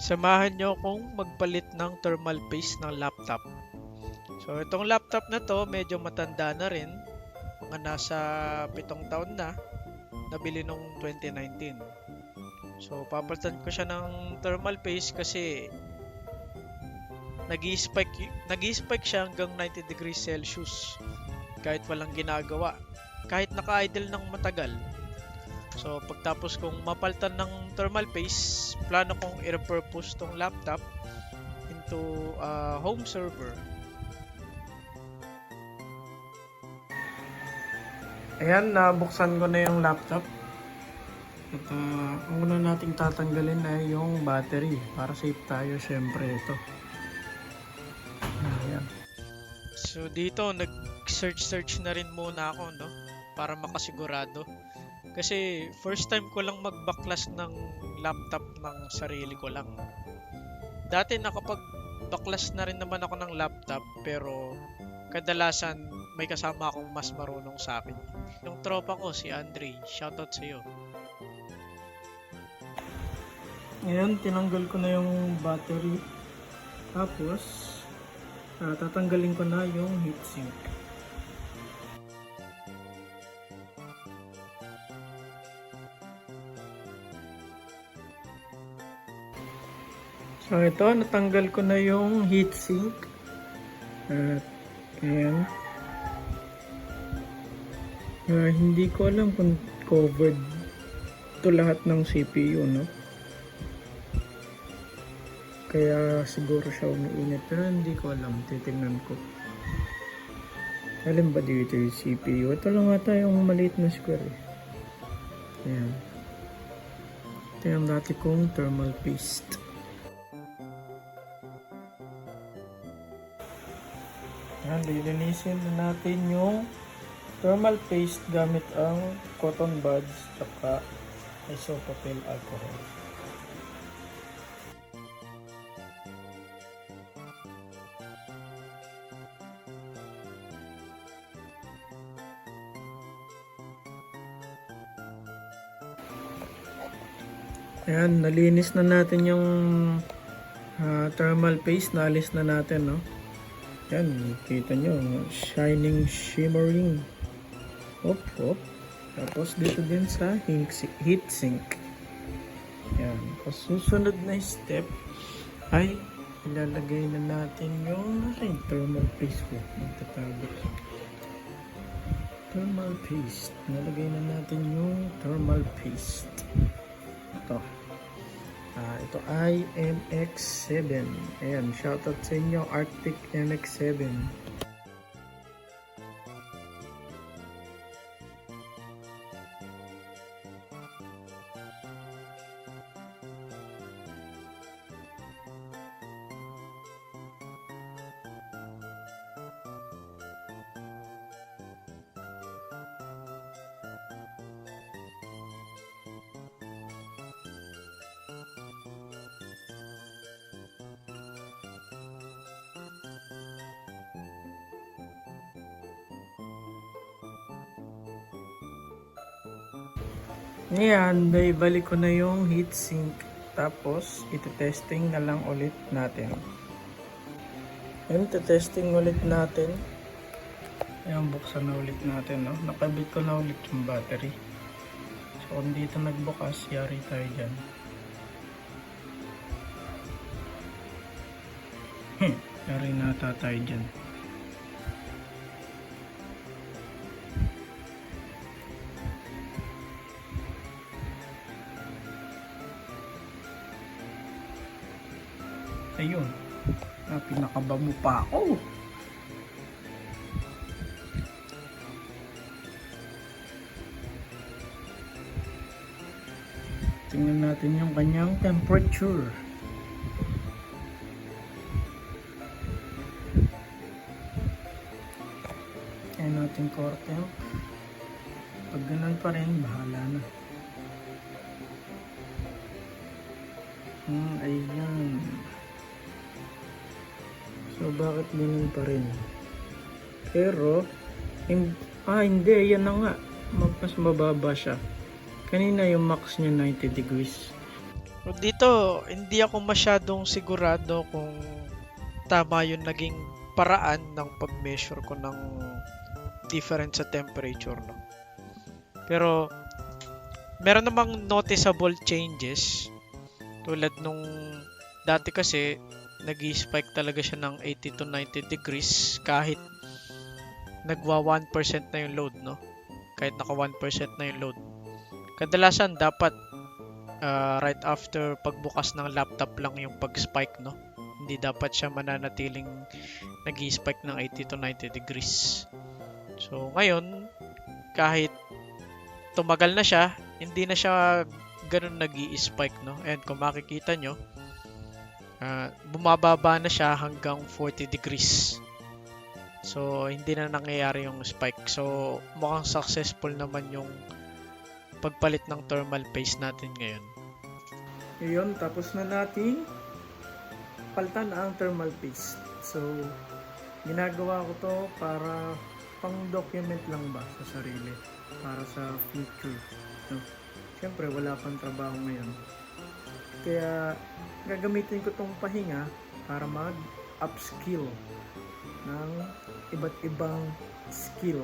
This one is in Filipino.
Samahan nyo akong magpalit ng thermal paste ng laptop. So itong laptop na to medyo matanda na rin, mga nasa 7 taon na, nabili nung 2019. So papalitan ko siya ng thermal paste kasi nag-spike siya hanggang 90 degrees Celsius kahit walang ginagawa, kahit naka-idle ng matagal. So pagtapos kong mapalitan ng thermal paste, plano kong i-repurpose tong laptop into home server. Ayan, nabuksan ko na yung laptop. At ang una nating tatanggalin ay yung battery para safe tayo, syempre ito. Ayan. So dito nag-search na rin muna ako, no, para makasigurado. Kasi first time ko lang magbaklas ng laptop ng sarili ko lang. Dati nakapag-baklas na rin naman ako ng laptop, pero kadalasan may kasama akong mas marunong sa akin. Yung tropa ko, si Andre, shoutout sa iyo. Ngayon, tinanggal ko na yung battery. Tapos, tatanggalin ko na yung heatsink. So ito, natanggal ko na yung heatsink. At ayan. Hindi ko alam kung covered to lahat ng CPU, no? Kaya siguro siya umiinit, pero hindi ko alam. Titignan ko. Alam ba dito yung CPU? Ito lang ata yung maliit na square, eh. Ayan. Ito yung dati kong thermal paste. Ayan, lilinisin na natin yung thermal paste gamit ang cotton buds at isopropyl alcohol. Ayan, nalinis na natin yung thermal paste, naalis na natin, no? Ayan, kita nyo, shining, shimmering. Hop. Tapos dito din sa heatsink. Ayan, susunod na step ay ilalagay na natin yung thermal paste ko. Magtatago. Thermal paste. Nalagay na natin yung thermal paste. Ito ay MX7. Ayan, shoutout sa inyo, Arctic MX7. Ayan, balik ko na yung heatsink. Tapos, iti-testing na lang ulit natin. Ayan, iti-testing ulit natin. Ayan, buksan na ulit natin, no? Nakabit ko na ulit yung battery. So, kung dito nagbukas, yari tayo dyan. Yari nata tayo dyan. Ayun, pinakaba mo pa ako. Tingnan natin yung kanyang temperature. Ayan natin core temp. Pag ganun pa rin, bahala na. Ayan. So bakit ganun pa rin? Pero hindi, yan na nga. Mas mababa siya. Kanina yung max niya 90 degrees. So, dito, hindi ako masyadong sigurado kung tama yung naging paraan ng pag-measure ko ng difference sa temperature, no? Pero, meron namang noticeable changes tulad nung dati kasi nag-spike talaga siya ng 80 to 90 degrees kahit nagwa 1% na yung load, no? Kahit naka 1% na yung load. Kadalasan dapat right after pagbukas ng laptop lang yung pag-spike, no? Hindi dapat siya mananatiling nag-spike ng 80 to 90 degrees. So, ngayon, kahit tumagal na siya, hindi na siya ganun nag-i-spike, no? And kung makikita nyo, bumababa na siya hanggang 40 degrees. So, hindi na nangyayari yung spike. So, mukhang successful naman yung pagpalit ng thermal paste natin ngayon. Ayun, tapos na natin palitan ang thermal paste. So, ginagawa ko to para pang-document lang ba sa sarili. Para sa future. No? Siyempre, wala pang trabaho ngayon. Kaya, gagamitin ko tong pahinga para mag-upskill ng iba't ibang skill.